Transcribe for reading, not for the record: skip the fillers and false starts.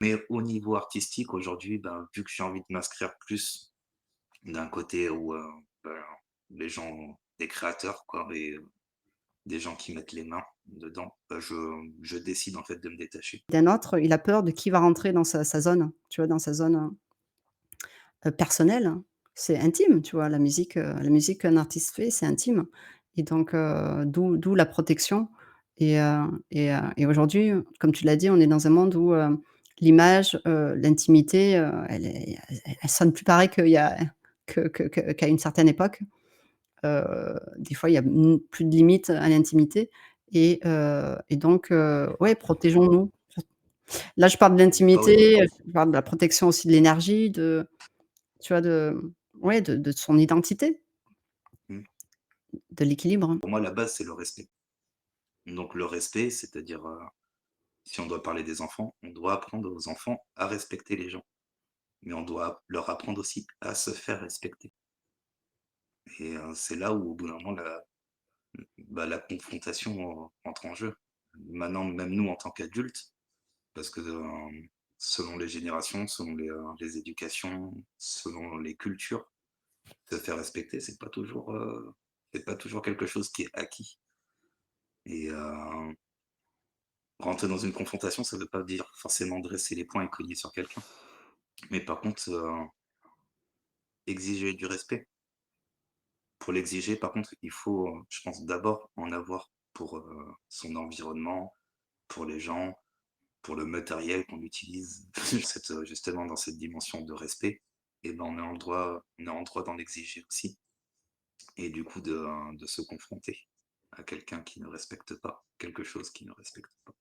Mais au niveau artistique, aujourd'hui, ben, vu que j'ai envie de m'inscrire plus d'un côté où, ben, les gens des créateurs quoi et des gens qui mettent les mains dedans, je décide en fait de me détacher. D'un autre, il a peur de qui va rentrer dans sa zone, tu vois? Dans sa zone, personnelle. C'est intime, tu vois? La musique qu'un artiste fait, c'est intime et donc d'où la protection et aujourd'hui, comme tu l'as dit, on est dans un monde où, l'image, l'intimité, elle sonne plus pareil qu'il y a qu'à une certaine époque. Des fois, il y a plus de limite à l'intimité et donc ouais, protégeons-nous. Là, je parle de Ah oui, l'intimité, je parle de la protection aussi de l'énergie, tu vois, ouais, de son identité, mmh. de l'équilibre. Pour moi, la base, c'est le respect. Donc le respect, c'est-à-dire, si on doit parler des enfants, on doit apprendre aux enfants à respecter les gens, mais on doit leur apprendre aussi à se faire respecter et c'est là où au bout d'un moment la confrontation entre en jeu. Maintenant, même nous en tant qu'adultes, parce que, selon les générations, selon les éducations, selon les cultures, se faire respecter, c'est pas toujours quelque chose qui est acquis et rentrer dans une confrontation, ça veut pas dire forcément dresser les poings et cogner sur quelqu'un. Mais par contre, exiger du respect. Pour l'exiger, par contre, il faut, je pense d'abord en avoir pour, son environnement, pour les gens, pour le matériel qu'on utilise. Justement dans cette dimension de respect et ben, on est en droit d'en exiger aussi et du coup de se confronter à quelqu'un qui ne respecte pas quelque chose qui ne respecte pas.